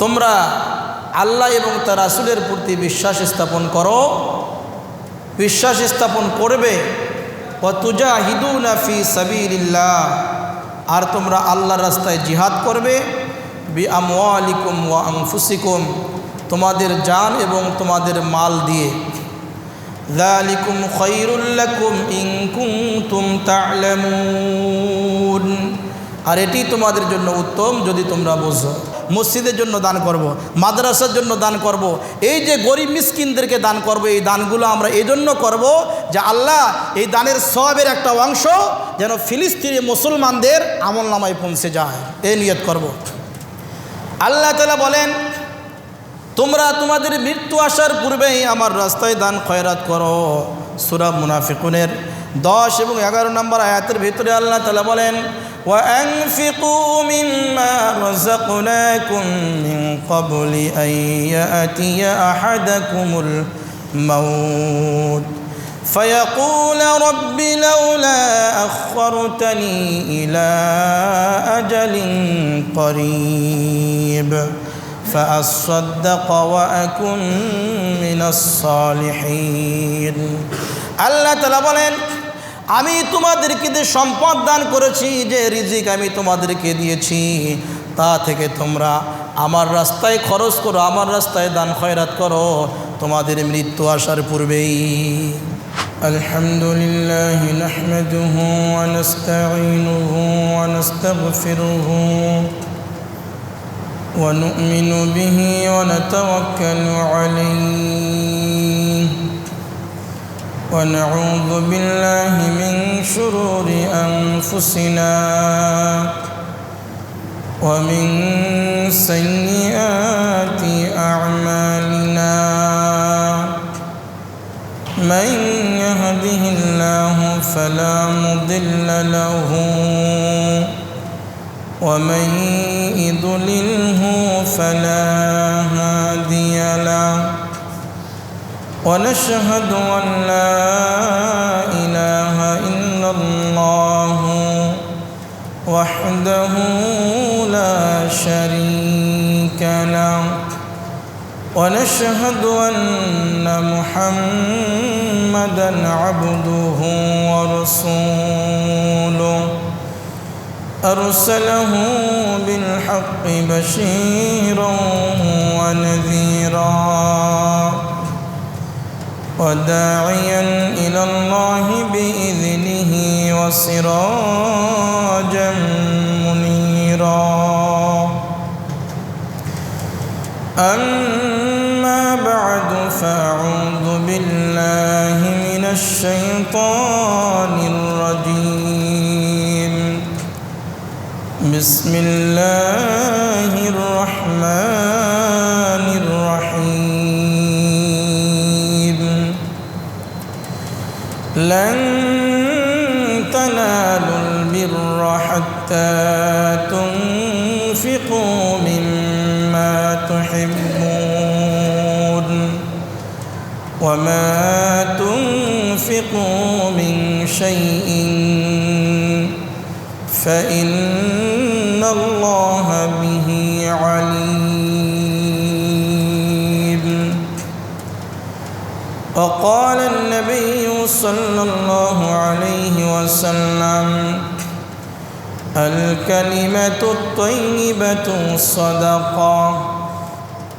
তোমরা আল্লাহ এবং তার রাসূলের প্রতি বিশ্বাস স্থাপন করো, বিশ্বাস স্থাপন করবে। ওয়া তুজাহিদুনা ফি সাবিলিল্লাহ, আর তোমরা আল্লাহর রাস্তায় জিহাদ করবে। বি আমওয়ালিকুম ওয়া আনফুসিকুম, তোমাদের জান এবং তোমাদের মাল দিয়ে। যালিকুম খায়রুল লাকুম ইন কুনতুম তা'লামুন, আর এটি তোমাদের জন্য উত্তম যদি তোমরা বোঝো। মসজিদের জন্য দান করব, মাদ্রাসার জন্য দান করব, এই যে গরিব মিসকিনদেরকে দান করব, এই দানগুলো আমরা এই জন্য করবো যে আল্লাহ এই দানের সওয়াবের একটা অংশ যেন ফিলিস্তিনি মুসলমানদের আমল নামায় পৌঁছে যায়, এই নিয়ত করব। আল্লাহ তাআলা বলেন, তোমরা তোমাদের মৃত্যু আসার পূর্বেই আমার রাস্তায় দান খয়রাত করো। সূরা মুনাফিকুনের 10 এবং 11 নম্বর আয়াতের ভিতরে আল্লাহ তাআলা বলেন, وأنفقوا مما رزقناكم من قبل أن يأتي أحدكم الموت فيقول رب لولا أخرتني إلى أجل قريب فأصدق وأكن من الصالحين। আল্লাহ তাআলা বলেন, আমি তোমাদেরকে যে সম্পদ দান করেছি, যে রিজিক আমি তোমাদেরকে দিয়েছি, তা থেকে তোমরা আমার রাস্তায় খরচ করো, আমার রাস্তায় দান খয়রাত করো তোমাদের মৃত্যু আসার পূর্বেই। আলহামদুলিল্লাহ নাহমাদুহু ওয়া নাস্তাঈনুহু ওয়া নাস্তাগফিরুহু ওয়া নু'মিনু বিহি ওয়া নাতাওয়াক্কালু আলাইহি ونعوذ بالله من شرور أنفسنا ومن سيئات أعمالنا من يهده الله فلا مضل له ومن يضلله فلا هادي له ونشهد أن لا إله إلا الله وحده لا شريك له ونشهد أن محمدًا عبده ورسوله أرسله بالحق بشيرا ونذيرا وداعيا إلى الله بإذنه وسراجا منيرا أما بعد فأعوذ بالله من الشيطان الرجيم بسم الله الرحمن الرحيم لن تنالوا البر حتى تنفقوا مما تحبون وما تنفقوا من شيء فإن الله به عليم وقال النبي صلى الله عليه وسلم الكلمة الطيبة صدقة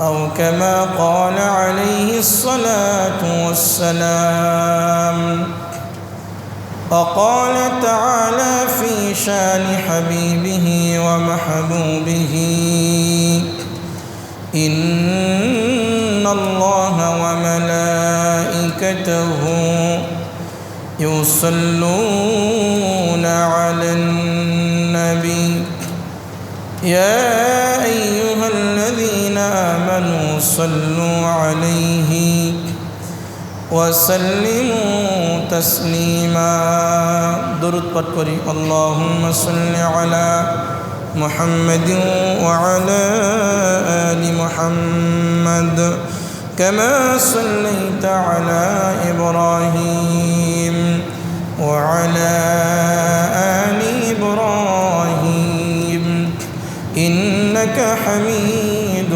أو كما قال عليه الصلاة والسلام وقال تعالى في شان حبيبه ومحبوبه إن الله وملائكته يصلون على النبي يا أيها الذين آمنوا صلوا عليه وسلموا تسليما درود پڑھ کری اللهم صل على محمد وعلى آل محمد كما صليت على إبراهيم وعلى آل إبراهيم إنك حميد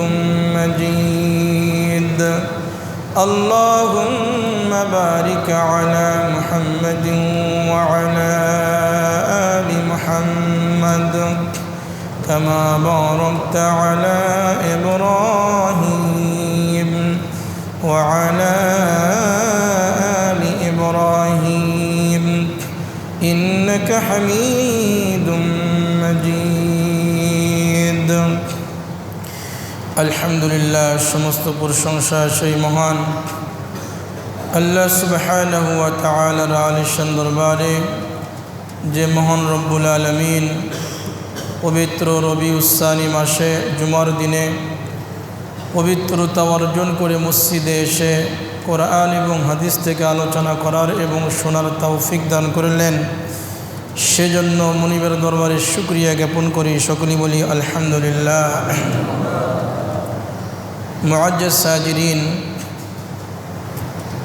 مجيد اللهم بارك على محمد وعلى آل محمد كما باركت على إبراهيم وعلى آل إبراهيم إنك حميد مجيد আলহামদুলিল্লাহ সমস্ত প্রশংসা সেই মহান আল্লাহ সুবহানাহু ওয়া তাআলার আলিশান দরবারে যে মহান রব্বুল আলামিন পবিত্র রবিউস সানি মাসে জুমার দিনে পবিত্রতা অর্জন করে মসজিদে এসে কোরআন এবং হাদিস থেকে আলোচনা করার এবং শোনার তৌফিক দান করলেন সেজন্য মুনিবের দরবারে শুকরিয়া জ্ঞাপন করি সকলেই বলি আলহামদুলিল্লাহ মুআজ্জাজ সাজিরিন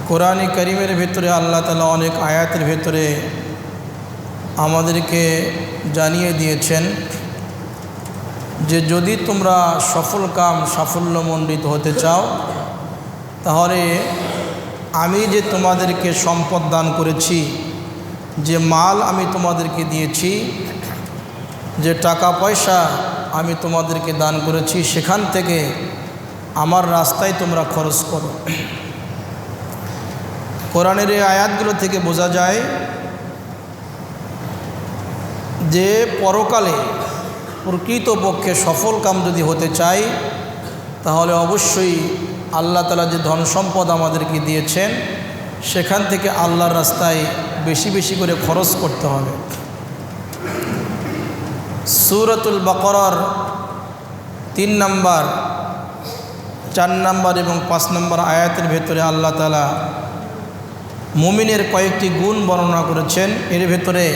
কোরআন কারীমের ভিতরে আল্লাহ তাআলা অনেক আয়াতের ভিতরে আমাদেরকে জানিয়ে দিয়েছেন যে যদি তোমরা সফল কাম সাফল্যমণ্ডিত হতে চাও তাহলে আমি যে তোমাদেরকে সম্পদ দান করেছি, যে মাল আমি তোমাদেরকে দিয়েছি, যে টাকা পয়সা আমি তোমাদেরকে দান করেছি, সেখান থেকে আমার রাস্তায় তোমরা খরচ করো। কোরআনের এই আয়াতগুলো থেকে বোঝা যায় যে পরকালে প্রকৃতপক্ষে সফল কাম যদি হতে চাই তাহলে অবশ্যই আল্লাহ তাআলা যে ধন সম্পদ আমাদেরকে দিয়েছেন সেখান থেকে আল্লাহর রাস্তায় বেশি বেশি করে খরচ করতে হবে। সূরাতুল বাকারার 3 নম্বর, 4 নম্বর এবং 5 নম্বর আয়াতের ভেতরে আল্লাহ তাআলা মুমিনের কয়েকটি গুণ বর্ণনা করেছেন। এর ভেতরে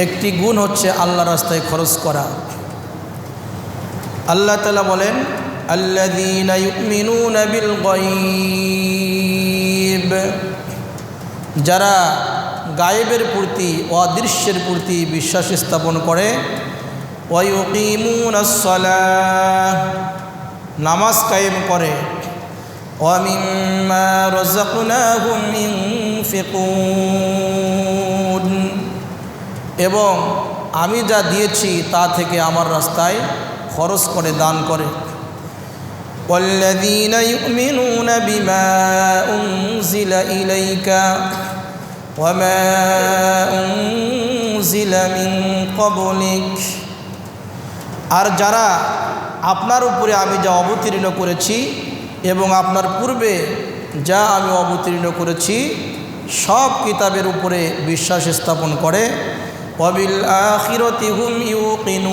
একটি গুণ হচ্ছে আল্লাহর রাস্তায় খরচ করা। আল্লাহ তাআলা বলেন আল্লাযীনা ইউমিনুনা বিল গায়ব, যারা গায়েবের প্রতি অদৃশ্যের প্রতি বিশ্বাস স্থাপন করে, ওয়া ইউকিমুনাস সালাহ, নামাজ কায়েম করে, ওয়া মিম্মা রাযাকনাহুম ইউনফিকুন, এবং আমি যা দিয়েছি তা থেকে আমার রাস্তায় খরচ করে দান করে। ওয়াল্লাযীনা ইউমিনুনা বিমা উনজিলা ইলাইকা ওয়া মা উনজিলা মিন ক্বাবলিক, আর যারা আপনার উপরে আমি যা অবতীর্ণ করেছি এবং আপনার পূর্বে যা আমি অবতীর্ণ করেছি সব কিতাবের উপরে বিশ্বাস স্থাপন করে, ওয়াবিল আখিরাতি হুম ইউকিনুন,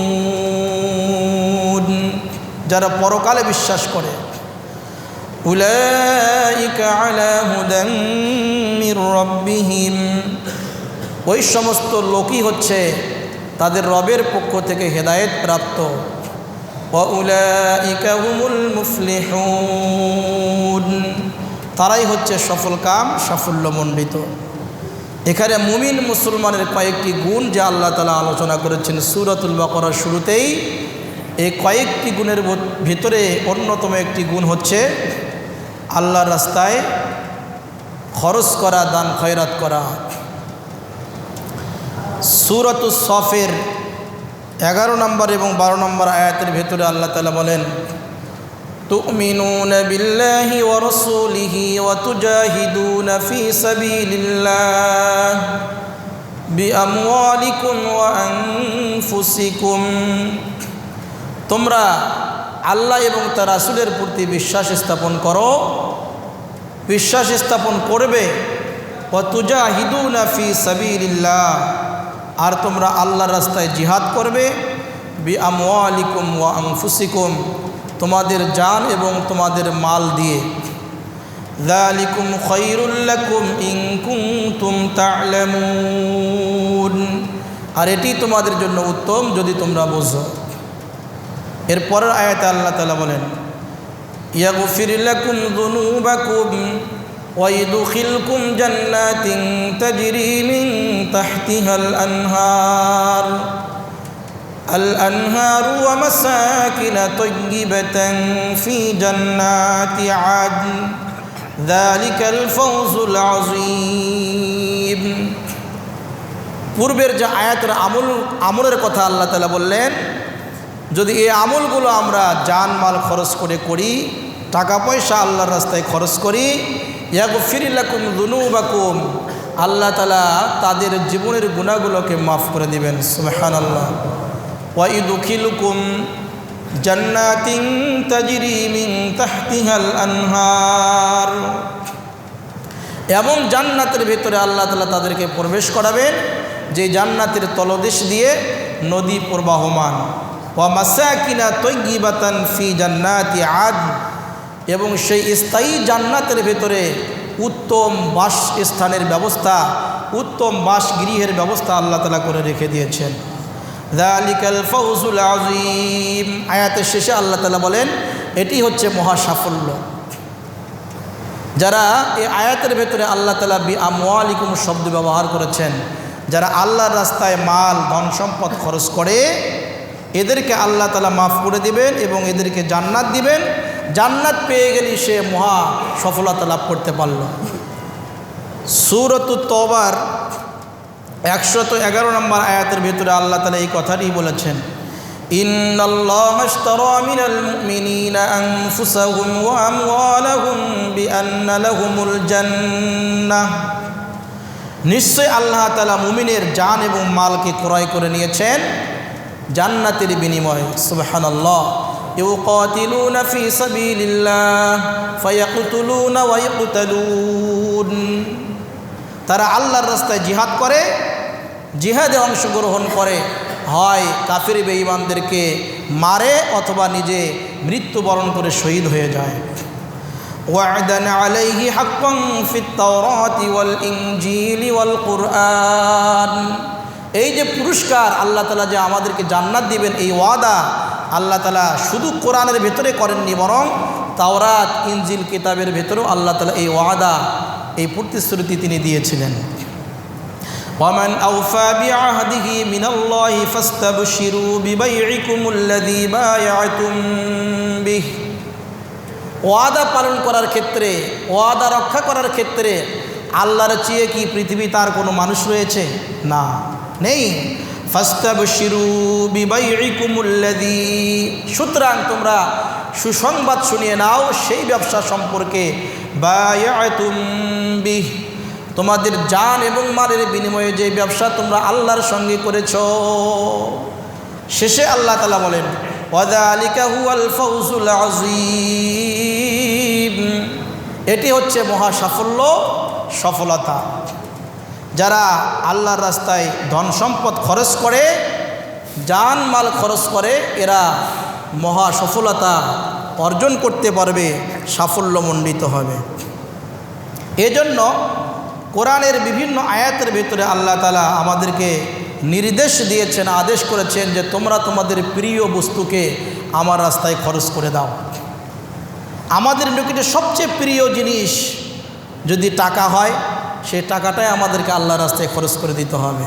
যারা পরকালে বিশ্বাস করে, উলাইকা আলা হুদাম মির রাব্বিহিম, ওই সমস্ত লোকই হচ্ছে তাদের রবের পক্ষ থেকে হেদায়েত প্রাপ্ত, ওয়া উলাইকা হুমুল মুফলিহুন, তারাই হচ্ছে সফল কাম সাফল্যমণ্ডিত। এখানে মুমিন মুসলমানের কয়েকটি গুণ যা আল্লাহ তাআলা আলোচনা করেছেন সূরাতুল বাকারার শুরুতেই, এই কয়েকটি গুণের ভিতরে অন্যতম একটি গুণ হচ্ছে আল্লাহর রাস্তায় খরচ করা, দান খয়রাত করা। সূরাতুস সফের 11 নম্বর এবং 12 নম্বর আয়াতের ভিতরে আল্লাহ তাআলা বলেন তুমিনুনা বিল্লাহি ওয়া রাসূলিহি ওয়া তুজাহিদুনা ফি সাবিলিল্লাহ বিআমওয়ালিকুম ওয়া আনফুসিকুম, তোমরা আল্লাহ এবং তার রাসূলের প্রতি বিশ্বাস স্থাপন করো, বিশ্বাস স্থাপন করবে, ওয়া তুজাহিদুনা ফি সাবিলিল্লাহ, আর তোমরা আল্লাহর রাস্তায় জিহাদ করবে, বিআমওয়ালিকুম ওয়া আনফুসিকুম, তোমাদের জান এবং তোমাদের মাল দিয়ে। যালিকুম খায়রুল লাকুম ইন কুনতুম তা'লামুন, আর এটি তোমাদের জন্য উত্তম যদি তোমরা বোঝো। এরপরের আয়াতে আল্লাহ তাআলা বলেন ইয়াগফির লাকুম যুনুবাকুম ওয়া ইদখিলকুম জান্নাতিন তাজরি মিন তাহতিহাল আনহার, الأنهار ومساكن طيبة في جنات عدن ذلك الفوز العظيم। পূর্বের যে আয়াতের আমলের কথা আল্লাহ তাআলা বললেন, যদি এই আমলগুলো আমরা জানমাল খরচ করে করি, টাকা পয়সা আল্লাহর রাস্তায় খরচ করি, ইয়াগফির লাকুম যুনুবাকুম, আল্লাহ তাআলা তাদের জীবনের গুনাহগুলোকে মাফ করে দিবেন। সুবহানাল্লাহ। ওয়া ইদখিলুকুম জান্নাতিন তাজরি মিন তাহতিহাল আনহার, এবং জান্নাতের ভিতরে আল্লাহ তাআলা তাদেরকে প্রবেশ করাবেন যে জান্নাতের তলদেশ দিয়ে নদী প্রবাহমান। ওয়া মাসাকিনা তাইয়্যিবাতান ফি জান্নাতি আদন, এবং সেই স্থায়ী জান্নাতের ভিতরে উত্তম বাসস্থানের ব্যবস্থা, উত্তম বাসগৃহের ব্যবস্থা আল্লাহ তাআলা করে রেখে দিয়েছেন। যালিকাল ফাউজুল আযীম, আয়াতের শেষে আল্লাহ তাআলা বলেন এটি হচ্ছে মহা সাফল্য। যারা এই আয়াতের ভেতরে আল্লাহ তাআলা বি আমওয়ালিকুম শব্দ ব্যবহার করেছেন, যারা আল্লাহর রাস্তায় মাল ধন সম্পদ খরচ করে, এদেরকে আল্লাহ তাআলা মাফ করে দিবেন এবং এদেরকে জান্নাত দিবেন। জান্নাত পেয়ে গেলে সে মহা সফলতা লাভ করতে পারল। সূরাতুত তওবার 111 নম্বর আয়াতের ভিতরে আল্লাহ তাআলা এই কথাটি বলেছেন, ইন্নাল্লাহা আশতারা মিনাল মুমিনিনা আনফুসাহুম ওয়া আমওয়ালাহুম বিআন্না লাহুমুল জান্নাহ, নিশ্চয় আল্লাহ তাআলা মুমিনের জান এবং মালকে ক্রয় করে নিয়েছেন জান্নাতের বিনিময়ে। সুবহানাল্লাহ। ইউকাতিলুনা ফি সাবিলিল্লাহ ফায়াকতুলুনা ওয়া ইয়াকতালুন, তারা আল্লাহর রাস্তায় জিহাদ করে, জিহাদে অংশগ্রহণ করে, হয় কাফির বেঈমানদেরকে মারে অথবা নিজে মৃত্যুবরণ করে শহীদ হয়ে যায়। ওয়া'দান আলাইহি হাক্কান ফিত তাওরাতি ওয়াল ইনজিলি ওয়াল কুরআন, এই যে পুরস্কার আল্লাহ তাআলা যে আমাদেরকে জান্নাত দিবেন, এই ওয়াদা আল্লাহ তাআলা শুধু কোরআনের ভেতরে করেননি, বরং তাওরাত ইনজিল কিতাবের ভেতরেও আল্লাহ তাআলা এই ওয়াদা, এই প্রতিশ্রুতি তিনি দিয়েছিলেন। ওয়ামান আওফা বিআহদিহি মিনাল্লাহি ফাস্তাবশিরু বিবাইইকুমুল্লাযী বায়া'তুম বিহ, ওয়াদা পালন করার ক্ষেত্রে, ওয়াদা রক্ষা করার ক্ষেত্রে আল্লাহর চেয়ে কি পৃথিবী তার কোনো মানুষ রয়েছে? না, নেই। ফাস্তাবশিরু বিবাইইকুমুল্লাযী, সুতরাং তোমরা সুসংবাদ শুনিয়ে নাও সেই ব্যবসা সম্পর্কে, বায়া'তুম বিহ, তোমাদের জান এবং মালের বিনিময়ে যে ব্যবসা তোমরা আল্লাহর সঙ্গে করেছ। শেষে আল্লাহ তাআলা বলেন ওয়াযালিকা হুয়াল ফাউজুল আযীম, এটি হচ্ছে মহা সাফল্য, সফলতা। যারা আল্লাহর রাস্তায় ধন সম্পদ খরচ করে, জান মাল খরচ করে, এরা মহা সফলতা অর্জন করতে পারবে, সাফল্যমণ্ডিত হবে। এজন্য কোরআনের বিভিন্ন আয়াতের ভিতরে আল্লাহ তাআলা আমাদেরকে নির্দেশ দিয়েছেন, আদেশ করেছেন যে তোমরা তোমাদের প্রিয় বস্তুকে আমার রাস্তায় খরচ করে দাও। আমাদের নিকটে সবচেয়ে প্রিয় জিনিস যদি টাকা হয়, সেই টাকাটাই আমাদেরকে আল্লাহর রাস্তায় খরচ করে দিতে হবে।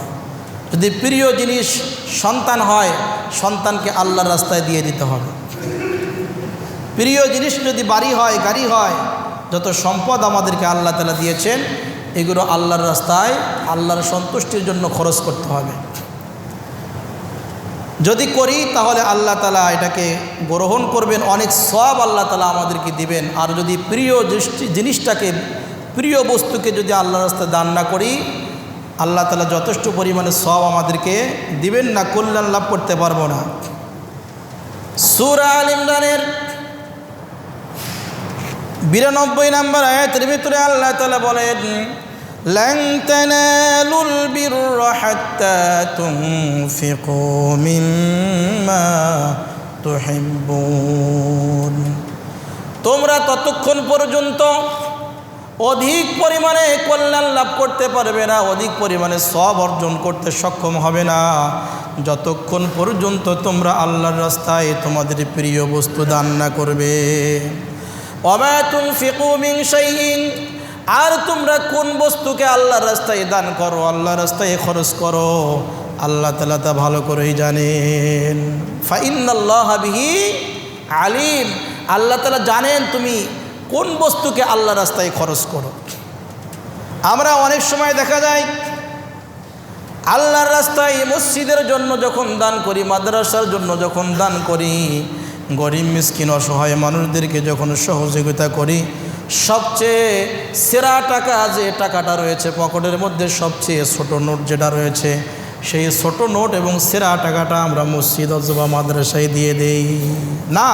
যদি প্রিয় জিনিস সন্তান হয়, সন্তানকে আল্লাহর রাস্তায় দিয়ে দিতে হবে। প্রিয় জিনিস যদি বাড়ি হয়, গাড়ি হয়, যত সম্পদ আমাদেরকে আল্লাহ তাআলা দিয়েছেন, এগুলো আল্লাহর রাস্তায় আল্লাহর সন্তুষ্টির জন্য খরচ করতে হবে। যদি করি তাহলে আল্লাহ তাআলা এটাকে গ্রহণ করবেন, অনেক সওয়াব আল্লাহ তাআলা আমাদেরকে দিবেন। আর যদি প্রিয় জিনিসটাকে, প্রিয় বস্তুকে যদি আল্লাহর রাস্তায় দান না করি, আল্লাহ তাআলা যথেষ্ট পরিমাণে সওয়াব আমাদেরকে দিবেন না, কল্যাণ লাভ করতে পারবো না। সূরা আল ইমরানের 92 নম্বর আয়াতের ভিতরে আল্লাহ তাআলা বলেন লান তানালুল বিররা হাত্তা তুনফিকু মিম্মা তুহিব্বুন, তোমরা ততক্ষণ পর্যন্ত অধিক পরিমাণে কল্যাণ লাভ করতে পারবে না, অধিক পরিমাণে সওয়াব অর্জন করতে সক্ষম হবে না, যতক্ষণ পর্যন্ত তোমরা আল্লাহর রাস্তায় তোমাদের প্রিয় বস্তু দান না করবে। ওয়ামা তুনফিকু মিন শাইইন, আর তোমরা কোন বস্তুকে আল্লাহর রাস্তায় দান করো, আল্লাহর রাস্তায় খরচ করো, আল্লাহ তাআলা তা ভালো করেই জানেন। ফাইন্নাল্লাহা বিহি আলিম, আল্লাহ তাআলা জানেন তুমি কোন বস্তুকে আল্লাহ রাস্তায় খরচ করো। আমরা অনেক সময় দেখা যায় আল্লাহর রাস্তায় মসজিদের জন্য যখন দান করি, মাদ্রাসার জন্য যখন দান করি, গরিব মিসকিন অসহায় মানুষদেরকে যখন সহযোগিতা করি, সবচেয়ে সেরা টাকা যে টাকাটা রয়েছে পকেটের মধ্যে, সবচেয়ে ছোট নোট যেটা রয়েছে, সেই ছোট নোট এবং সেরা টাকাটা আমরা মসজিদ অথবা মাদ্রাসায় দিয়ে দেই না।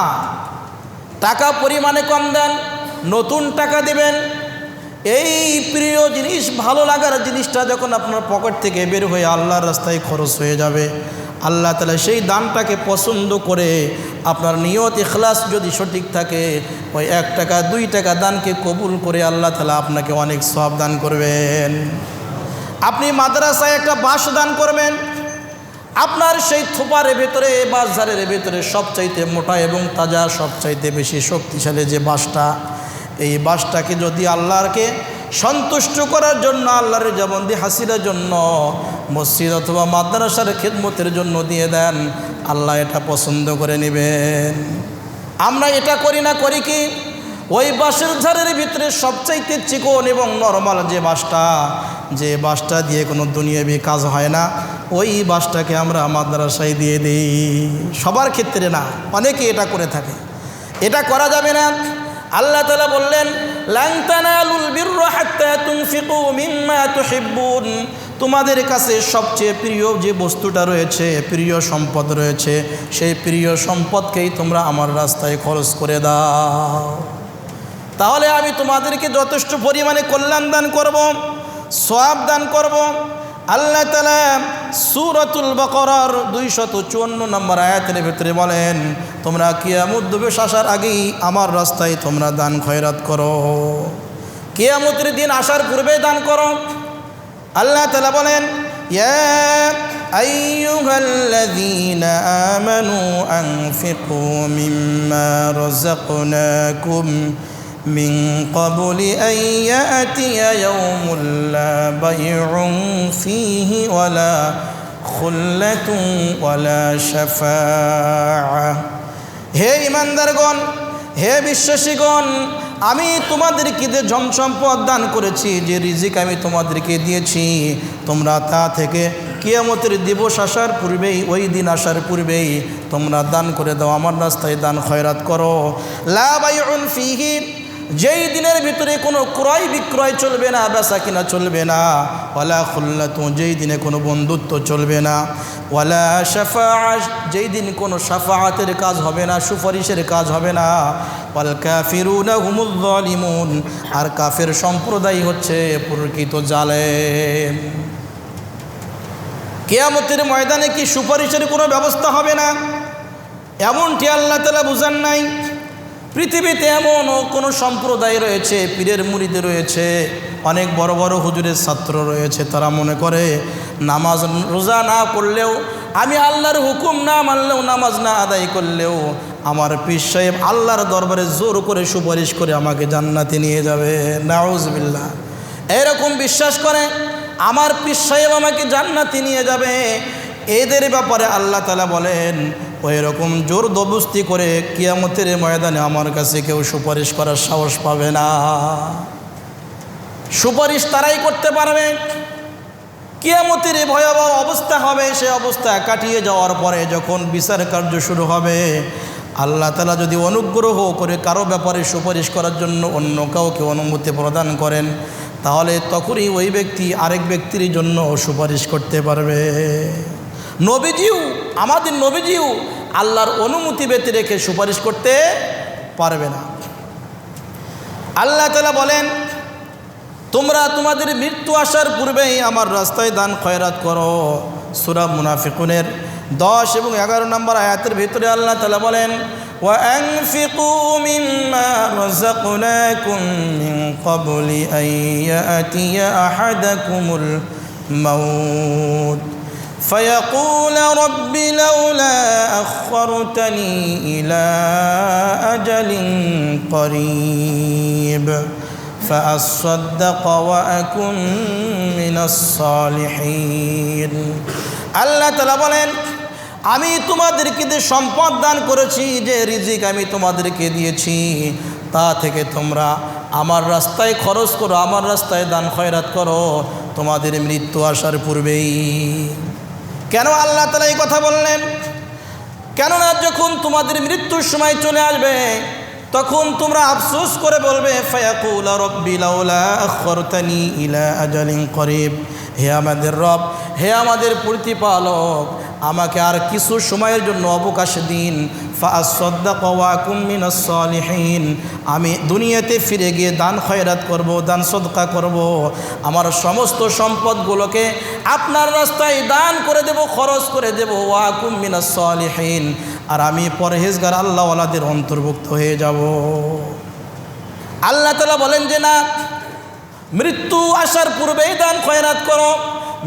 টাকা পরিমাণে কম দেন, নতুন টাকা দিবেন। এই প্রিয় জিনিস, ভালো লাগার জিনিসটা যখন আপনার পকেট থেকে বের হয়ে আল্লাহর রাস্তায় খরচ হয়ে যাবে, আল্লাহ তাআলা সেই দানটাকে পছন্দ করে, আপনার নিয়ত ইখলাস যদি সঠিক থাকে, ওই 1 টাকা 2 টাকা দানকে কবুল করে আল্লাহ তাআলা আপনাকে অনেক সওয়াব দান করবেন। আপনি মাদ্রাসায় একটা বাঁশ দান করবেন, আপনার সেই থোপারের ভেতরে, বাঁশঝাড়ের ভেতরে সবচাইতে মোটা এবং তাজা, সবচাইতে বেশি শক্তিশালী যে বাঁশটা, এই বাঁশটাকে যদি আল্লাহকে সন্তুষ্ট করার জন্য, আল্লাহর রেজামন্দি হাসিলের জন্য, মসজিদ অথবা মাদ্রাসার খেদমতের জন্য দিয়ে দেন, আল্লাহ এটা পছন্দ করে নেবেন। আমরা এটা করি না, করি কি, ওই বাঁশের ঝাড়ের ভিতরে সবচাইতে চিকন এবং নরমাল যে বাঁশটা দিয়ে কোনো দুনিয়াবি কাজ হয় না, ওই বাঁশটাকে আমরা মাদ্রাসায় দিয়ে দিই। সবার ক্ষেত্রে না, অনেকে এটা করে থাকে। এটা করা যাবে না। আল্লাহ তাআলা বললেন, লান তানালুল বিররা হাত্তা তুনফিকু মিম্মা তুহিব্বুন, তোমাদের কাছে সবচেয়ে প্রিয় যে বস্তুটা রয়েছে, প্রিয় সম্পদ রয়েছে, সেই প্রিয় সম্পদকেই তোমরা আমার রাস্তায় খরচ করে দাও। তাহলে আমি তোমাদেরকে যথেষ্ট পরিমাণে কল্যাণ দান করব, সওয়াব দান করব। আল্লাহ তাআলা সূরাতুল বাকারার 254 নম্বর আয়াতের ভিতরে বলেন, তোমরা কিয়ামত দিবস আসার আগেই আমার রাস্তায় তোমরা দান খয়রাত করো। কিয়ামতের দিন আসার পূর্বে দান করো। আল্লাহ তাআলা বলেন, ইয়া আইয়ুহাল্লাযীনা আমানু আনফিকু মিম্মা রাযাকনাকুম মিন ক্বাবলি আন ইয়াতিয়া ইয়াউমুন লা বাইউন ফীহি ওয়ালা খুল্লাতুন ওয়ালা শাফাআহ। হে ঈমানদারগণ, হে বিশ্বাসীগণ, আমি তোমাদেরকে যে ধন সম্পদ দান করেছি, যে রিজিক আমি তোমাদেরকে দিয়েছি, তোমরা তা থেকে কিয়ামতের দিবস আসার পূর্বেই, ওই দিন আসার পূর্বেই তোমরা দান করে দাও, আমার রাস্তায় দান খয়রাত করো। লা বাইউন ফীহি, যেই দিনের ভিতরে কোনো ক্রয় বিক্রয় চলবে না, বেচা কিনা চলবে না। ওয়ালা খুল্লাতু, যেই দিনে কোনো বন্ধুত্ব চলবে না। ওয়ালা শাফাআহ, যেই দিন কোনো শাফাআতের কাজ হবে না, সুপারিশের কাজ হবে না। ওয়াল কাফিরুনা হুমুল যালিমুন, আর কাফের সম্প্রদায় হচ্ছে প্রকৃত জালেম। কিয়ামতের ময়দানে কি সুপারিশের কোনো ব্যবস্থা হবে না, এমনটি আল্লাহ তাআলা বুঝান নাই। পৃথিবীতে এমনও কোনো সম্প্রদায় রয়েছে, পীরের মুরিদ রয়েছে, অনেক বড় বড় হুজুরের ছাত্র রয়েছে, তারা মনে করে নামাজ রোজা না করলেও, আমি আল্লাহর হুকুম না মানলেও, নামাজ না আদায় করলেও আমার পীর সাহেব আল্লাহর দরবারে জোর করে সুপারিশ করে আমাকে জান্নাতে নিয়ে যাবে। নাউজুবিল্লাহ। এরকম বিশ্বাস করে আমার পীর সাহেব আমাকে জান্নাতে নিয়ে যাবে। এদের ব্যাপারে আল্লাহ তাআলা বলেন, ওই রকম জোর জবরদস্তি করে কিয়ামতের ময়দানে আমার কাছে কেউ সুপারিশ করার সাহস পাবে না। সুপারিশ তারাই করতে পারবে। কিয়ামতের ভয়াবহ অবস্থা হবে, সে অবস্থা কাটিয়ে যাওয়ার পরে যখন বিচার কার্য শুরু হবে, আল্লাহ তাআলা যদি অনুগ্রহ করে কারো ব্যাপারে সুপারিশ করার জন্য অন্য কাউকে অনুমতি প্রদান করেন, তাহলে তখনই ওই ব্যক্তি আরেক ব্যক্তির জন্য সুপারিশ করতে পারবে। নবীজিও, আমাদের নবীজিও আল্লাহর অনুমতি ব্যতি রেখে সুপারিশ করতে পারবে না। আল্লাহ তাআলা বলেন, তোমরা তোমাদের মৃত্যু আসার পূর্বেই আমার রাস্তায় দান খয়রাত করো। সূরা মুনাফিকুনের 10 এবং 11 নম্বর আয়াতের ভিতরে আল্লাহ তাআলা বলেন, ওয়া আনফিকু মিম্মা রাযাকনাকুম মিন ক্বাবলি আন ইয়াতিয়া আহাদাকুমুল মাউত فيقول رب لولا أخرتني إلى أجل قريب فأصدق وأكن من الصالحين। আল্লাহ তাআলা বলেন, আমি তোমাদেরকে যে সম্পদ দান করেছি, যে রিজিক আমি তোমাদেরকে দিয়েছি, তা থেকে তোমরা আমার রাস্তায় খরচ করো, আমার রাস্তায় দান খয়রাত করো তোমাদের মৃত্যু আসার পূর্বেই। কেন আল্লাহ তাআলা এই কথা বললেন? কেননা যখন তোমাদের মৃত্যুর সময় চলে আসবে, তখন তোমরা আফসোস করে বলবে, ফায়াকুল রব্বি লাউলা আখরতানি ইলা আজালিন করিব, হে আমাদের রব, হে আমাদের প্রতিপালক, আমাকে আর কিছু সময়ের জন্য অবকাশ দিন, ফাআসাদদাক ওয়া আকুম মিনাস সালিহিন, আমি দুনিয়াতে ফিরে গিয়ে দান খয়রাত করব, দান সদকা করব, আমার সমস্ত সম্পদগুলোকে আপনার রাস্তায় দান করে দেব, খরচ করে দেব, ওয়া আকুম মিনাস সালিহিন, আর আমি পরহেজগার আল্লাহওয়ালাদের অন্তর্ভুক্ত হয়ে যাব। আল্লাহ তাআলা বলেন যে না, মৃত্যু আসার পূর্বেই দান খয়রাত করো,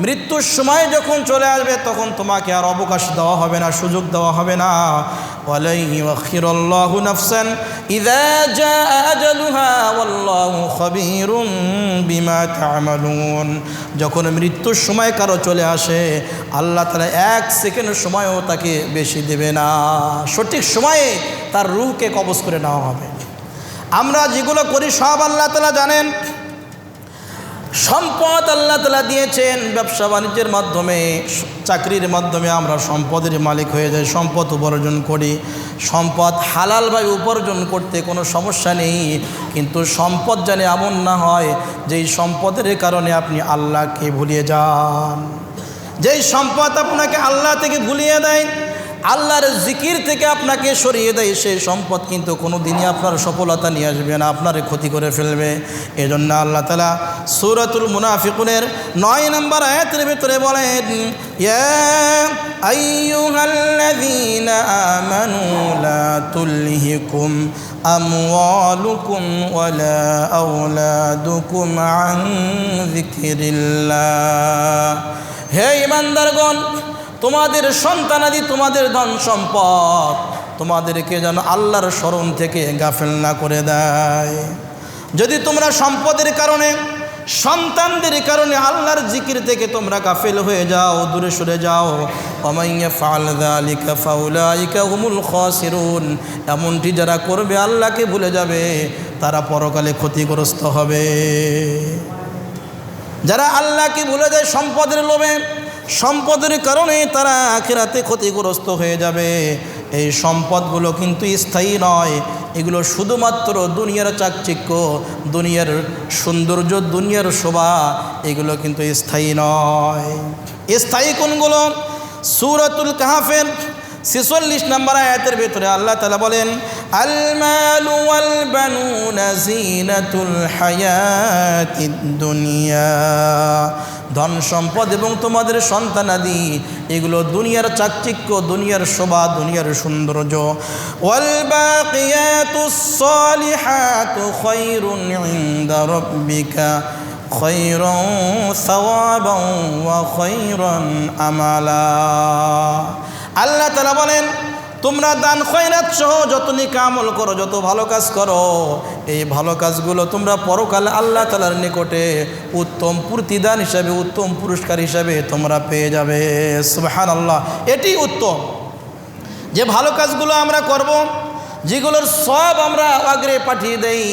মৃত্যুর সময় যখন চলে আসবে তখন তোমাকে আর অবকাশ দেওয়া হবে না, সুযোগ দেওয়া হবে না। ওয়ালাই ইউখিরুল্লাহু নাফসান ইযা জাআ আজালুহা ওয়াল্লাহু খাবীরুম বিমা তা'মালুন, যখন মৃত্যুর সময় কারো চলে আসে, আল্লাহ তাআলা এক সেকেন্ড সময়ও তাকে বেশি দেবে না, সঠিক সময়ে তার রূহকে কবজ করে নেওয়া হবে। আমরা যেগুলো করি সব আল্লাহ তাআলা জানেন। সম্পদ আল্লাহ তাআলা দিয়েছেন, ব্যবসা বাণিজ্যের মাধ্যমে, চাকরির মাধ্যমে আমরা সম্পদের মালিক হয়ে যাই, সম্পদ উপার্জন করি। সম্পদ হালালভাবে উপার্জন করতে কোনো সমস্যা নেই, কিন্তু সম্পদ যেন এমন না হয় যেই সম্পদের কারণে আপনি আল্লাহকে ভুলিয়ে যান। যেই সম্পদ আপনাকে আল্লাহ থেকে ভুলিয়ে দেয়, আল্লাহর জিকির থেকে আপনাকে সরিয়ে দেয়, সেই সম্পদ কিন্তু কোনো দিনই আপনার সফলতা নিয়ে আসবে না, আপনার ক্ষতি করে ফেলবে। এজন্য আল্লাহ তাআলা সূরাতুল মুনাফিকুনের 9 নম্বর আয়াতের ভিতরে বলেন, ইয়া আইয়ুহাল্লাযীনা আমানু লা তুলহিকুম আমওয়ালুকুম ওয়ালা আওলাদুকুম আন যিকরিল্লাহ, হে ঈমানদারগণ, তোমাদের সন্তানাদি, তোমাদের ধন সম্পদ তোমাদেরকে যেন আল্লাহর স্মরণ থেকে গাফেল না করে দেয়। যদি তোমরা সম্পদের কারণে, সন্তানদের কারণে আল্লাহর জিকির থেকে তোমরা গাফেল হয়ে যাও, দূরে সরে যাও, ওয়া ইয়াফআল যালিকা ফাউলাইকা হুমুল খাসিরুন, এমনটি যারা করবে, আল্লাহকে ভুলে যাবে, তারা পরকালে ক্ষতিগ্রস্ত হবে। যারা আল্লাহকে ভুলে যায় সম্পদের লোভে, সম্পদের কারণে তারা আখিরাতে ক্ষতিগ্রস্ত হয়ে যাবে। এই সম্পদগুলো কিন্তু স্থায়ী নয়, এগুলো শুধুমাত্র দুনিয়ার চাকচিক্য, দুনিয়ার সৌন্দর্য, দুনিয়ার শোভা, এগুলো কিন্তু স্থায়ী নয়। স্থায়ী কোনগুলো? সূরাতুল কাহফের 46 নম্বর আয়াতের ভিতরে আল্লাহ তাআলা বলেন, আল মালু ওয়াল বানুনা জিনাতুল হায়াতিদ দুনিয়া, ধন সম্পদ এবং তোমাদের সন্তানাদি এগুলো দুনিয়ার চাকচিক্য, দুনিয়ার শোভা, দুনিয়ার সৌন্দর্য। ওয়াল বাকিয়াতুস সালিহাতু খায়রুন ইনদা রাব্বিকা খায়রুন সাওয়াবান ওয়া খায়রুন আমালা। আল্লাহ তাআলা বলেন, তোমরা দান খয়রাত সহ যত নেক আমল করো, যত ভালো কাজ করো, এই ভালো কাজগুলো তোমরা পরকালে আল্লাহ তাআলার নিকটে উত্তম প্রতিদান হিসাবে, উত্তম পুরস্কার হিসাবে তোমরা পেয়ে যাবে। সুবহানাল্লাহ। এটি উত্তম যে ভালো কাজগুলো আমরা করব, যেগুলোর সব আমরা আগ্রে পাঠিয়ে দেই,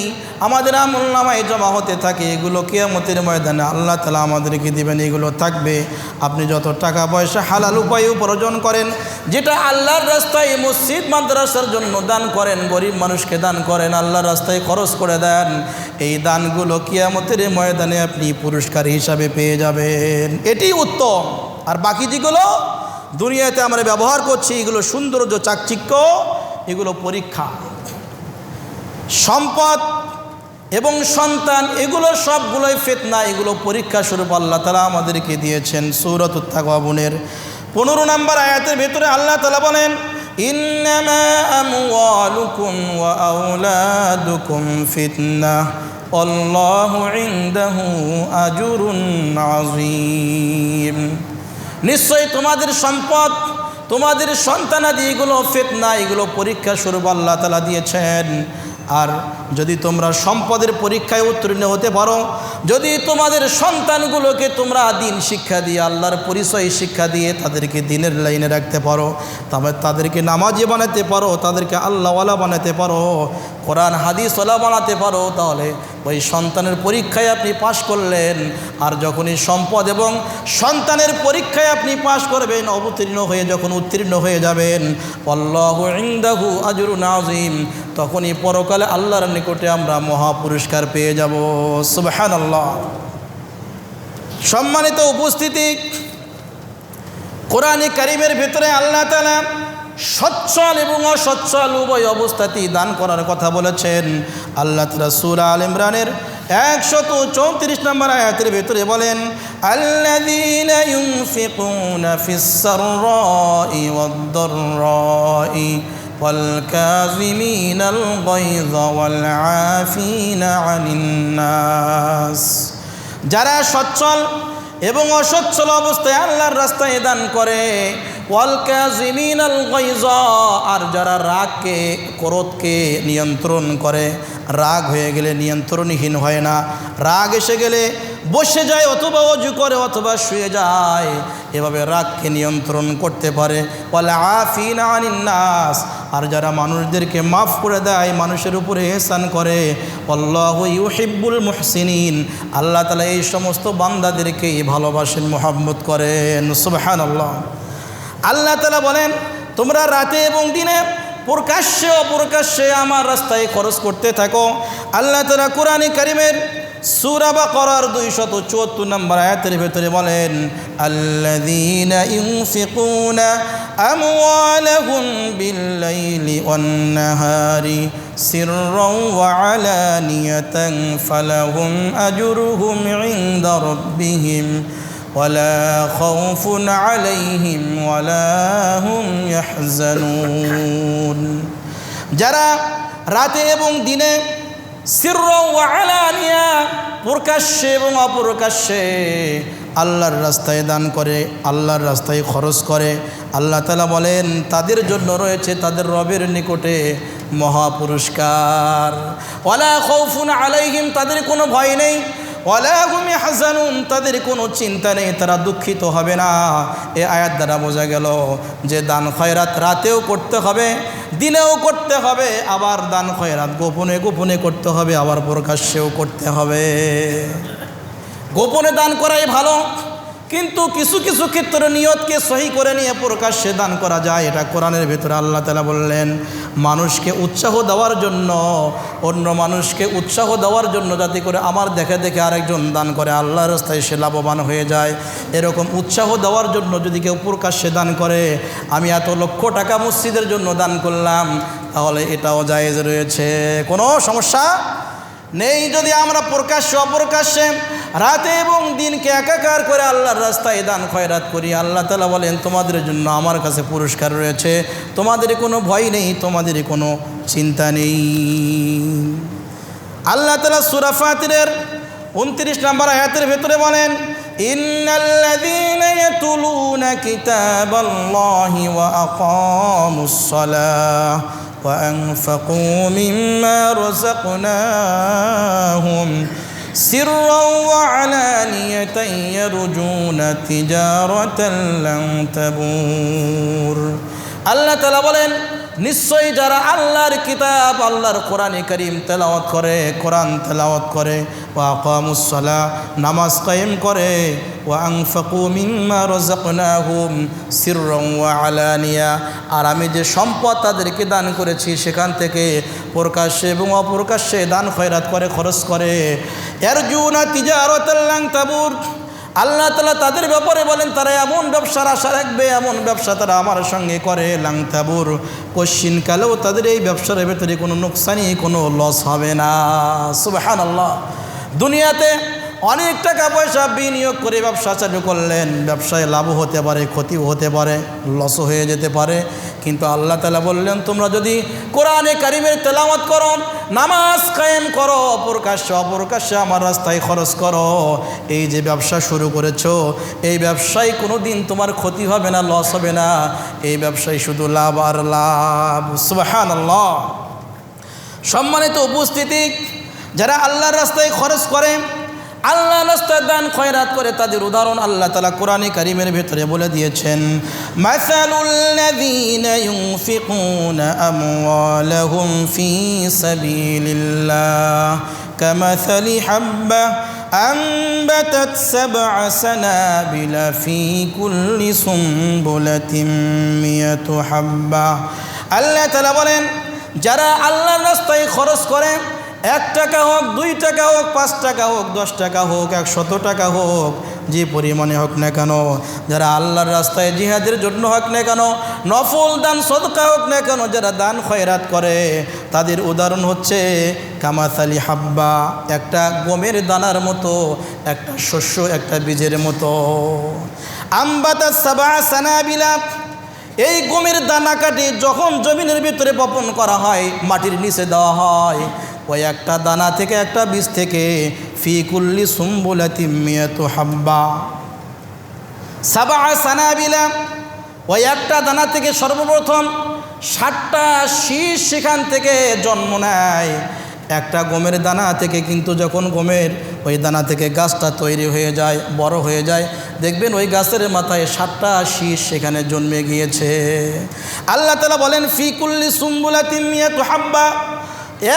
আমাদের আমলনামায় জমা হতে থাকে, এগুলো কিয়ামতের ময়দানে আল্লাহ তাআলা আমাদেরকে দিবেন, এগুলো থাকবে। আপনি যত টাকা পয়সা হালাল উপায়ে উপার্জন করেন, যেটা আল্লাহর রাস্তায়, মসজিদ মাদ্রাসার জন্য দান করেন, গরিব মানুষকে দান করেন, আল্লাহর রাস্তায় খরচ করে দেন, এই দানগুলো কিয়ামতের ময়দানে আপনি পুরস্কার হিসাবে পেয়ে যাবেন। এটি উত্তম। আর বাকি যেগুলো দুনিয়াতে আমরা ব্যবহার করছি, এগুলো সৌন্দর্য, চাকচিক্য, এগুলো পরীক্ষা। সম্পদ এবং সন্তান এগুলো সবগুলোই ফিতনা, এগুলো পরীক্ষা স্বরূপ আল্লাহ তাআলা আমাদেরকে দিয়েছেন। সূরাতুত তাগাবুনের 15 নম্বর আয়াতের ভিতরে আল্লাহ তাআলা বলেন, ইন্নামা আমওয়ালুকুম ওয়া আওলাদুকুম ফিতনাহ আল্লাহু ইনদাহু আজরুন আযীম, নিশ্চয়ই তোমাদের সম্পদ, তোমাদের সন্তানাদি এগুলো ফিতনা, এগুলো পরীক্ষা স্বরূপ আল্লাহ তাআলা দিয়েছেন। আর যদি তোমরা সম্পদের পরীক্ষায় উত্তীর্ণ হতে পারো, যদি তোমাদের সন্তানগুলোকে তোমরা দিন শিক্ষা দিয়ে, আল্লাহর পরিচয় শিক্ষা দিয়ে তাদেরকে দিনের লাইনে রাখতে পারো, তবে তাদেরকে নামাজি বানাতে পারো, তাদেরকে আল্লাহওয়ালা বানাতে পারো, কোরআন হাদিসওয়ালা বানাতে পারো, তাহলে ওই সন্তানের পরীক্ষায় আপনি পাশ করলেন। আর যখনই সম্পদ এবং সন্তানের পরীক্ষায় আপনি পাশ করবেন, অবতীর্ণ হয়ে যখন উত্তীর্ণ হয়ে যাবেন, আল্লাহু ইনদাহু আজরুন আযীম, তখনই পরকালে আল্লাহর নিকটে আমরা মহা পুরস্কার পেয়ে যাব। সুবহানাল্লাহ। সম্মানিত উপস্থিতি, কোরআনে কারীমের ভিতরে আল্লাহ তাআলা সচ্ছল এবং অসচ্ছল উভয় অবস্থাতেই দান করার কথা বলেছেন। আল্লাহ তাআলা সূরা আল ইমরানের 134 নম্বর আয়াতের ভিতরে বলেন, আল্লাযীনা ইউনফিকুনা ফিস সাররাই ওয়াদ দাররাই ওয়াল কাযিমিনাল গায়যা ওয়াল আফিনা আনিন নাস। যারা সচ্ছল এবং অসচ্ছল অবস্থায় আল্লাহর রাস্তায় দান করে, ওয়াল কাযিমিনাল গায়যা, আর যারা রাগকে, ক্রোধকে নিয়ন্ত্রণ করে, রাগ হয়ে গেলে নিয়ন্ত্রণহীন হয় না, রাগ এসে গেলে বসে যায় অথবা ওযু করে অথবা শুয়ে যায়, এভাবে রাগকে নিয়ন্ত্রণ করতে পারে। ওয়াল আফিনা আনিন নাস, আর যারা মানুষদেরকে মাফ করে দেয়, মানুষের উপরে ইহসান করে, আল্লাহু ইউহিব্বুল মুহসিনিন, আল্লাহ তাআলা এই সমস্ত বান্দাদেরকেই ভালোবাসেন, মহব্বত করেন। সুবহানাল্লাহ। আল্লাহ তাআলা বলেন, তোমরা রাতে এবং দিনে প্রকাশ্যে অপ্রকাশ্যে আমার রাস্তায় খরচ করতে থাকো। আল্লাহ তাআলা কোরআনে কারীমের সূরা বাকারার 274 নম্বর আয়াতের ভিতরে বলেন, আল্লাযীনা ইউনফিকুনা আমওয়ালাহুম বিল-লাইলি ওয়ান-নাহারি সিররান ওয়া আলানিয়াতান ফালাহুম আজরুহুম ইনদা রাব্বিহিম ওয়ালা খাউফুন আলাইহিম ওয়ালা হুম ইয়াহজানুন। যারা রাতে এবং দিনে সিররান ওয়া আলানিয়া, প্রকাশ্যে এবং অপ্রকাশ্যে আল্লাহর রাস্তায় দান করে, আল্লাহর রাস্তায় খরচ করে, আল্লাহ তাআলা বলেন তাদের জন্য রয়েছে তাদের রবের নিকটে মহা পুরস্কার। ওয়ালা খাউফুন আলাইহিম, তাদের কোনো ভয় নেই, ওয়ালা হুম ইয়াহজানুন, তাদের কোনো চিন্তা নেই, তারা দুঃখিত হবে না। এই আয়াত দ্বারা বোঝা গেল যে দান খয়রাত রাতেও করতে হবে, দিনেও করতে হবে, আবার দান খয়রাত গোপনে গোপনে করতে হবে, আবার প্রকাশ্যেও করতে হবে। গোপনে দান করাই ভালো, কিন্তু কিছু কিছু ক্ষেত্রে নিয়তকে সহি করে নিয়ে প্রকাশ্যে দান করা যায়। এটা কোরআনের ভিতরে আল্লাহ তাআলা বললেন, মানুষকে উৎসাহ দেওয়ার জন্য, অন্য মানুষকে উৎসাহ দেওয়ার জন্য, যাতে করে আমার দেখে দেখে আরেকজন দান করে, আল্লাহর রাস্তায় সে লাভবান হয়ে যায়, এরকম উৎসাহ দেওয়ার জন্য যদি কেউ প্রকাশ্যে দান করে, আমি এত লক্ষ টাকা মসজিদের জন্য দান করলাম, তাহলে এটাও জায়েজ রয়েছে, কোনো সমস্যা নেই। যদি আমরা প্রকাশ্যে অপ্রকাশ্যে রাতে এবং দিনকে একাকার করে আল্লাহর রাস্তায় দান খয়রাত করি, আল্লাহ তাআলা বলেন তোমাদের জন্য আমার কাছে পুরস্কার রয়েছে, তোমাদের কোনো ভয় নেই, তোমাদের কোনো চিন্তা নেই। আল্লাহ তাআলা সূরা ফাতিরের 29 নম্বর আয়াতের ভেতরে বলেন, ইন্নাল্লাযীনা ইয়াতুলুনা কিতাবাল্লাহি ওয়া আকামুস সালাহ ওয়া আনফাকু মিম্মা রাযাকনাহুম সিররান ওয়া আলানিয়াতান ইয়ারজুনা তিজারাতান লান তাবুর। আল্লাহ তাআলা বলেন, নিশ্চয়ই যারা আল্লাহর কিতাব, আল্লাহর কোরআনে কারীম তেলাওয়াত করে, কোরআন তেলাওয়াত করে, ওয়া আকামুস সালাহ, নামাজ কায়েম করে, ওয়া আনফাকু মিম্মা রাযাকনাহুম সিররান ওয়া আলানিয়া, আর আমি যে সম্পদ তাদেরকে দান করেছি সেখান থেকে প্রকাশ্যে এবং অপ্রকাশ্যে দান খয়রাত করে, খরচ করে, ইয়ারজুনা তিজারাতান লান তাবুর। আল্লাহ তাআলা তাদের ব্যাপারে বলেন, তারা এমন ব্যবসার আশা রাখবে, এমন ব্যবসা তারা আমার সঙ্গে করে, লাং তাবুর, কশ্চিনকালেও তাদের এই ব্যবসার ভেতরে কোনো নোকসানি, কোনো লস হবে না। সুবহানাল্লাহ। দুনিয়াতে অনেক টাকা পয়সা বিনিয়োগ করে ব্যবসা চালু করলেন, ব্যবসায় লাভও হতে পারে, ক্ষতিও হতে পারে, লসও হয়ে যেতে পারে, কিন্তু আল্লাহ তাআলা বললেন তোমরা যদি কোরআনে কারীমের তেলাওয়াত করো, নামাজ কায়েম করো, প্রকাশ্যে অপ্রকাশ্যে আমার রাস্তায় খরচ করো, এই যে ব্যবসা শুরু করেছো, এই ব্যবসায় কোনো দিন তোমার ক্ষতি হবে না, লস হবে না, এই ব্যবসায় শুধু লাভ আর লাভ। সুবহানাল্লাহ। সম্মানিত উপস্থিতি, যারা আল্লাহর রাস্তায় খরচ করে, আল্লাহর রাস্তায় দান খয়রাত করে, তাদের উদাহরণ আল্লাহ তাআলা কোরআনে কারীমের ভিতরে বলে দিয়েছেন, মাসালুল লাযীনা ইউনফিকুনা আমওয়ালাহুম ফী সাবিলিল্লাহ কামাসালি হাব্বা أنبتت 7 سنابل في كل سنبلة 100 حبة। আল্লাহ তাআলা বলেন, যারা আল্লাহর রাস্তায় খরচ করে, 1 টাকা হোক, 2 টাকা হোক, 5 টাকা হোক, 10 টাকা হোক, 100 টাকা হোক, যে পরিমাণে হোক না কেন, যারা আল্লাহর রাস্তায় জিহাদের জন্য হোক না কেন, নফল দান সদকা হোক না কেন, যারা দান খয়রাত করে, তাদের উদাহরণ হচ্ছে কামাসালি হাব্বা, একটা গমের দানার মতো, একটা শস্য, একটা বীজের মতো। আম্বাতাস 7 সানাবিলা, এই গমের দানা কাটি যখন জমিনের ভিতরে বপন করা হয়, মাটির নিচে দেওয়া হয়, ওই একটা দানা থেকে, একটা বীজ থেকে ফি কুল্লি সুম্বুলাতিন 100 হাব্বা 7 সানাবিলা, ওই একটা দানা থেকে সর্বপ্রথম 60টা শীষ সেখান থেকে জন্ম নেয়। একটা গমের দানা থেকে কিন্তু যখন গমের ওই দানা থেকে গাছটা তৈরি হয়ে যায়, বড় হয়ে যায়, দেখবেন ওই গাছের মাথায় 60টা শীষ সেখানে জন্মে গিয়েছে। আল্লাহ তাআলা বলেন, ফি কুল্লি সুম্বুলাতিন 100 হাব্বা,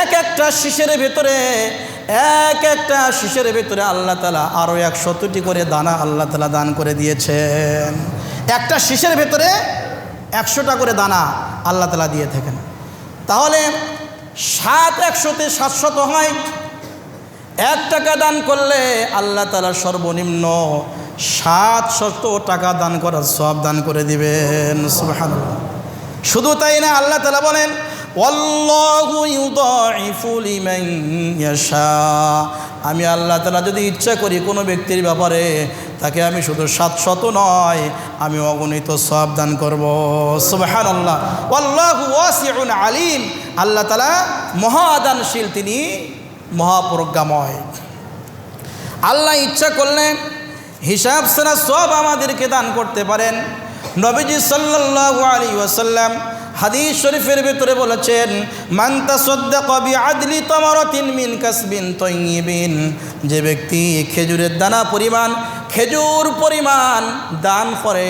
এক একটা শীষের ভেতরে, এক একটা শীষের ভেতরে আল্লাহ তাআলা আরও 100টি করে দানা আল্লাহ তাআলা দান করে দিয়েছেন। একটা শীষের ভেতরে 100টা করে দানা আল্লাহ তাআলা দিয়ে থাকেন। তাহলে 7 100-তে 700 হয়। 1 টাকা দান করলে আল্লাহ তাআলা সর্বনিম্ন 700 টাকা দান করার সওয়াব দান করে দিবেন। সুবহানাল্লাহ। শুধু তাই না, আল্লাহ তাআলা বলেন, ওয়াল্লাহু ইউদাইফু লিমান ইয়াশা, আমি আল্লাহ তাআলা যদি ইচ্ছা করি কোনো ব্যক্তির ব্যাপারে, তাকে আমি শুধু 700 নয়, আমি অগণিত সওয়াব দান করব। সুবহানাল্লাহ। ওয়াল্লাহু ওয়াসিউন আলিম, আল্লাহ তাআলা মহাদানশীল, তিনি মহাপ্রজ্ঞাময়। আল্লাহ ইচ্ছা করলে হিসাব ছাড়া সব আমাদেরকে দান করতে পারেন। নবীজি সাল্লাল্লাহু আলাইহি ওয়াসাল্লাম হাদিস শরীফের ভিতরে বলেছেন, মান তাসাদ্দাকা বিআদলি তামারাতিন মিন কাসবিন তাইয়িবিন, যে ব্যক্তি খেজুরের দানা পরিমাণ, খেজুর পরিমাণ দান করে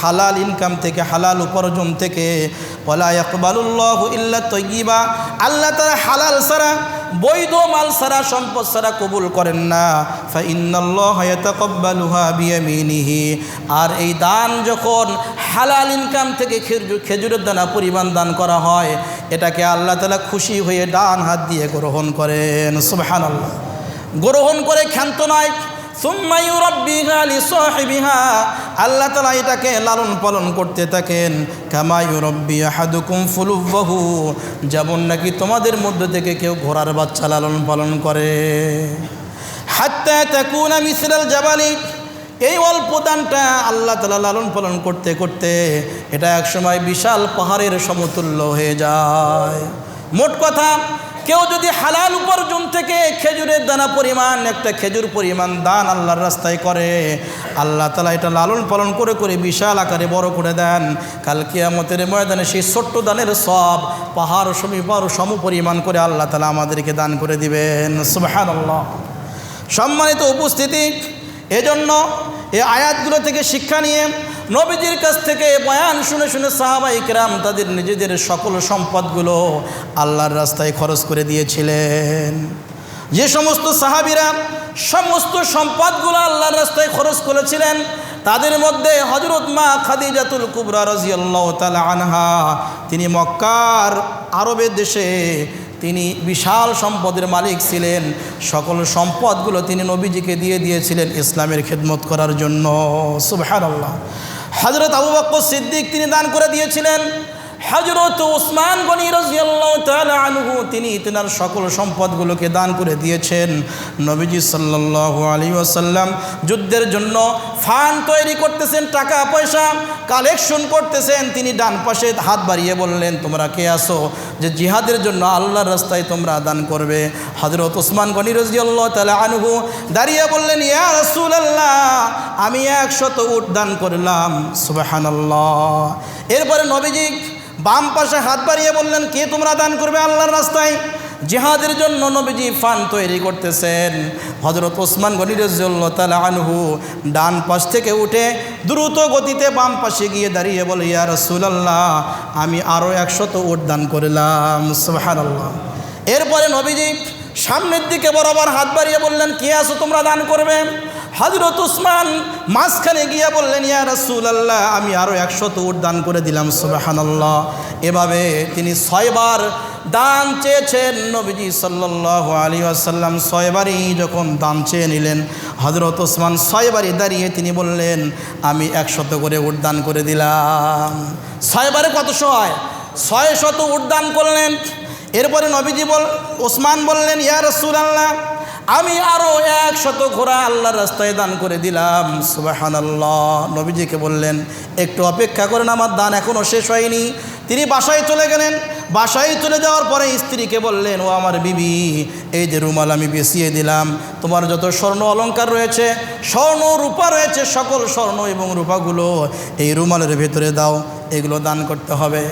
হালাল ইনকাম থেকে, হালাল উপার্জন থেকে, ওয়ালা ইয়াকবালুল্লাহু ইল্লা তাইয়িবা, আল্লাহ তাআলা হালাল ছাড়া, বৈধ মাল ছাড়া, সম্পদ ছাড়া কবুল করেন না। ফা ইন্নাল্লাহা ইয়াতাকাব্বালুহা বিয়ামিনিহি, আর এই দান যখন হালাল ইনকাম থেকে খেজুরের দানা পরিমাণ দান করা হয়, এটাকে আল্লাহ তাআলা খুশি হয়ে ডান হাত দিয়ে গ্রহণ করেন। সুবহানাল্লাহ। গ্রহণ করে ক্ষান্ত নয়, সুম্মা ইউরাব্বিহা লিসাহিবিহা, আল্লাহ তাআলা এটাকে লালন পালন করতে থাকেন। কামা ইউরাব্বি আহাদুকুম ফুলুব্বাহু, যেমন নাকি তোমাদের মধ্যে থেকে কেউ ঘোড়ার বাচ্চা লালন পালন করে। হাত্তা তাকুনা মিসলাল জাবালি, এই অল্প দানটা আল্লাহ তাআলা লালন পালন করতে করতে এটা একসময় বিশাল পাহাড়ের সমতুল্য হয়ে যায়। মোট কথা, কেউ যদি হালাল উপার্জন থেকে খেজুরের দানা পরিমাণ, একটা খেজুর পরিমাণ দান আল্লাহর রাস্তায় করে, আল্লাহ তাআলা এটা লালন পালন করে করে বিশাল আকারে বড় করে দেন। কাল কিয়ামতের ময়দানে সেই ছোট্ট দানের সব পাহাড় সম পরিমাণ করে আল্লাহ তাআলা আমাদেরকে দান করে দিবেন। সুবহানাল্লাহ। সম্মানিত উপস্থিতি, এজন্য এই আয়াতগুলো থেকে শিক্ষা নিয়ে নবীজির কাছ থেকে বয়ান শুনে শুনে সাহাবায়ে কেরাম তাদের নিজেদের সকল সম্পদগুলো আল্লাহর রাস্তায় খরচ করে দিয়েছিলেন। যে সমস্ত সাহাবীরা সমস্ত সম্পদগুলো আল্লাহর রাস্তায় খরচ করেছিলেন, তাদের মধ্যে হযরত মা খাদিজাতুল কুবরা রাদিয়াল্লাহু তাআলা আনহা, তিনি মক্কার আরবের দেশে তিনি বিশাল সম্পদের মালিক ছিলেন। সকল সম্পদগুলো তিনি নবীজিকে দিয়ে দিয়েছিলেন ইসলামের খেদমত করার জন্য। সুবহানাল্লাহ। হযরত আবু বকর সিদ্দিক তিনি দান করে দিয়েছিলেন। হযরত উসমান গনি রাদিয়াল্লাহু তাআলা আনহু, তিনি তেনার সকল সম্পদগুলোকে দান করে দিয়েছেন। নবীজি সাল্লাল্লাহু আলাইহি ওয়াসাল্লাম যুদ্ধের জন্য ফান্ড তৈরি করতেছেন, টাকা পয়সা কালেকশন করতেছেন, তিনি ডান পাশে হাত বাড়িয়ে বললেন, তোমরা কে আসো যে জিহাদের জন্য আল্লাহর রাস্তায় তোমরা দান করবে? হযরত উসমান গনি রাদিয়াল্লাহু তাআলা আনহু দাঁড়িয়ে বললেন, ইয়া রাসূলুল্লাহ, আমি 100 উট দান করলাম। সুবহানাল্লাহ। এরপরে নবীজি বাম পাশে হাত বাড়িয়ে বললেন, কে তোমরা দান করবে আল্লাহর রাস্তায়? জিহাদের জন্য নবীজি ফান তৈরি করতেছেন। হযরত ওসমান গনি রাদিয়াল্লাহু তাআলা আনহু ডান পাশ থেকে উঠে দ্রুত গতিতে বাম পাশে গিয়ে দাঁড়িয়ে বলে, ইয়া রাসূলুল্লাহ, আমি আরও 100 উট দান করলাম। সুবহানাল্লাহ। এরপরে নবীজি সামনের দিকে বরাবর হাত বাড়িয়ে বললেন, কে আছো তোমরা দান করবে? হযরত ওসমান মাঝখানে গিয়ে বললেন, ইয়া রাসূলুল্লাহ, আমি আরও 100 উট দান করে দিলাম। সুবহানাল্লাহ। এভাবে তিনি 6 বার দান চেয়েছেন। নবীজি সাল্লাল্লাহু আলাইহি ওয়াসাল্লাম 6 বারই যখন দান চেয়ে নিলেন, হযরত ওসমান 6 বারই দাঁড়িয়ে তিনি বললেন, আমি 100 করে উট দান করে দিলাম। 6 বারে কতশো হয়? 600 উট দান করলেন। এরপরে নবীজি ওসমান বললেন, ইয়া রাসূলুল্লাহ, আমি আরও 100 ঘোড়া আল্লাহর রাস্তায় দান করে দিলাম। সুবহানাল্লাহ। নবীজিকে বললেন, একটু অপেক্ষা করেন, আমার দান এখনও শেষ হয়নি। তিনি বাসায় চলে গেলেন। বাসায় চলে যাওয়ার পরে স্ত্রীকে বললেন, ও আমার বিবি, এই যে রুমাল আমি বেচিয়ে দিলাম, তোমার যত স্বর্ণ অলংকার রয়েছে, স্বর্ণ রূপা রয়েছে, সকল স্বর্ণ এবং রূপাগুলো এই রুমালের ভেতরে দাও, এগুলো দান করতে হবে।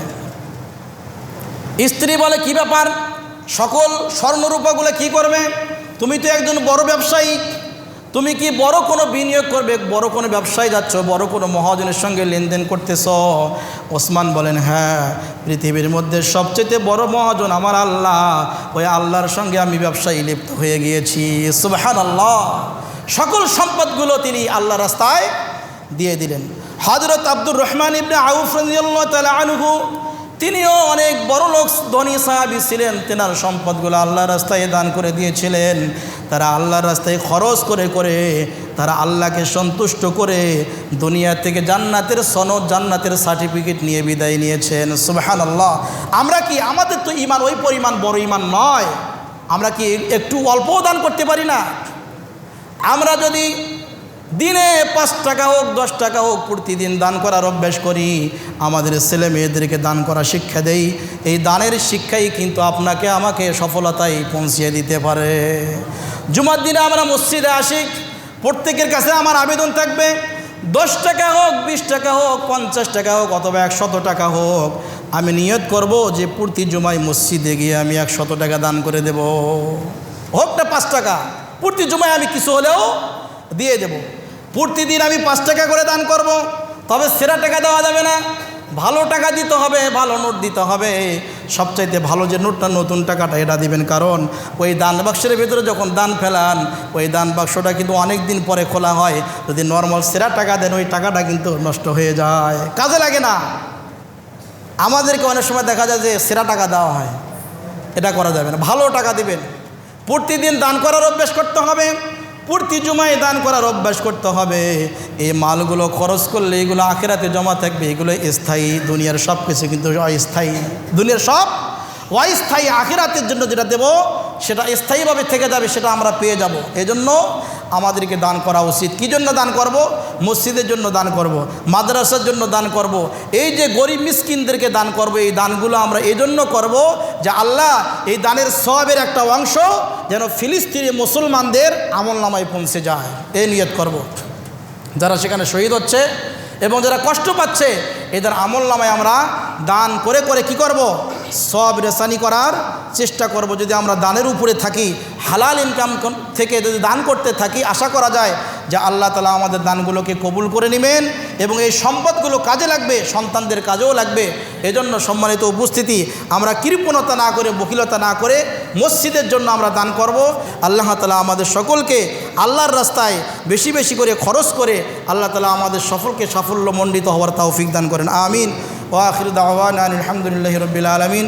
স্ত্রী বলে, কি ব্যাপার, সকল স্বর্ণরূপাগুলো কি করবে? তুমি তো একজন বড় ব্যবসায়ী, তুমি কি বড় কোনো বিনিয়োগ করবে, বড় কোনো ব্যবসায় যাচ্ছ, বড় কোনো মহাজনের সঙ্গে লেনদেন করতেছ? ওসমান বলেন, হ্যাঁ, পৃথিবীর মধ্যে সবচেয়ে বড় মহাজন আমার আল্লাহ, ওই আল্লাহর সঙ্গে আমি ব্যবসায়ী লিপ্ত হয়ে গিয়েছি। সুবহানাল্লাহ। সকল সম্পদগুলো তিনি আল্লাহ রাস্তায় দিয়ে দিলেন। হযরত আব্দুর রহমান ইবনে আউফ রাদিয়াল্লাহু তাআলা আনহু, তিনিও অনেক বড় লোক, ধনী সাহাবী ছিলেন। তেনার সম্পদগুলো আল্লাহর রাস্তায় দান করে দিয়েছিলেন। তারা আল্লাহর রাস্তায় খরচ করে করে তারা আল্লাহকে সন্তুষ্ট করে দুনিয়া থেকে জান্নাতের সনদ, জান্নাতের সার্টিফিকেট নিয়ে বিদায় নিয়েছেন। সুবহানাল্লাহ। আমরা কি, আমাদের তো ঈমান ওই পরিমাণ বড় ঈমান নয়, আমরা কি একটু অল্পও দান করতে পারি না? আমরা যদি দিনে 5 টাকা হোক 10 টাকা হোক প্রতিদিন দান করার অভ্যাস করি, আমাদের ছেলে মেয়েদেরকে দান করা শিক্ষা দেই, এই দানের শিক্ষাই কিন্তু আপনাকে আমাকে সফলতায় পৌঁছিয়ে দিতে পারে। জুমার দিনে আমরা মসজিদে আসি, প্রত্যেকের কাছে আমার আবেদন থাকবে, 10 টাকা হোক 20 টাকা হোক 50 টাকা হোক অথবা 100 টাকা হোক, আমি নিয়ত করব যে প্রতি জুমায় মসজিদে গিয়ে আমি 100 টাকা দান করে দেব। হোক না 5 টাকা, প্রতি জুমায় আমি কিছু হলেও দিয়ে দেব। প্রতিদিন আমি 5 টাকা করে দান করব। তবে সেরা টাকা দেওয়া যাবে না, ভালো টাকা দিতে হবে, ভালো নোট দিতে হবে। সবচাইতে ভালো যে নোটটা, নতুন টাকাটা, এটা দিবেন। কারণ ওই দান বাক্সের ভিতরে যখন দান ফেলান, ওই দান বাক্সটা কিন্তু অনেক দিন পরে খোলা হয়। যদি নর্মাল সেরা টাকা দেন, ওই টাকাটা কিন্তু নষ্ট হয়ে যায়, কাজে লাগে না। আমাদেরকে অনেক সময় দেখা যায় যে সেরা টাকা দেওয়া হয়, এটা করা যাবে না। ভালো টাকা দিবেন। প্রতিদিন দান করার অভ্যাস করতে হবে, প্রতি জুমায় দান করার অভ্যাস করতে হবে। এই মালগুলো খরচ করলে এগুলো আখিরাতে জমা থাকবে, এগুলো স্থায়ী। দুনিয়ার সব কিছু কিন্তু অস্থায়ী, দুনিয়ার সব অস্থায়ী। আখিরাতের জন্য যেটা দেব সেটা স্থায়ীভাবে থেকে যাবে, সেটা আমরা পেয়ে যাব। এজন্য আমাদেরকে দান করা উচিত। কী জন্য দান করব? মসজিদের জন্য দান করব, মাদ্রাসার জন্য দান করব, এই যে গরিব মিসকিনদেরকে দান করব। এই দানগুলো আমরা এই জন্য করবো যে আল্লাহ এই দানের সওয়াবের একটা অংশ যেন ফিলিস্তিনি মুসলমানদের আমলনামায় পৌঁছে যায়, এই নিয়ত করব। যারা সেখানে শহীদ হচ্ছে এবং যারা কষ্ট পাচ্ছে, এদের আমলনামায় আমরা দান করে করে কি করব? সওয়াব রেসানি করার চেষ্টা করব। যদি আমরা দানের উপরে থাকি, হালাল ইনকাম থেকে যদি দান করতে থাকি, আশা করা যায় যে আল্লাহ তাআলা আমাদের দানগুলোকে কবুল করে নেবেন এবং এই সম্পদগুলো কাজে লাগবে, সন্তানদের কাজেও লাগবে। এজন্য সম্মানিত উপস্থিতি, আমরা কৃপণতা না করে, বকিলতা না করে মসজিদের জন্য আমরা দান করব। আল্লাহ তাআলা আমাদের সকলকে আল্লাহর রাস্তায় বেশি বেশি করে খরচ করে আল্লাহ তাআলা আমাদের সকলকে সাফল্যমণ্ডিত হওয়ার তৌফিক দান করেন। আমিন। ওয়া আখিরু দাওয়ানা আলহামদুলিল্লাহি রাব্বিল আলামিন।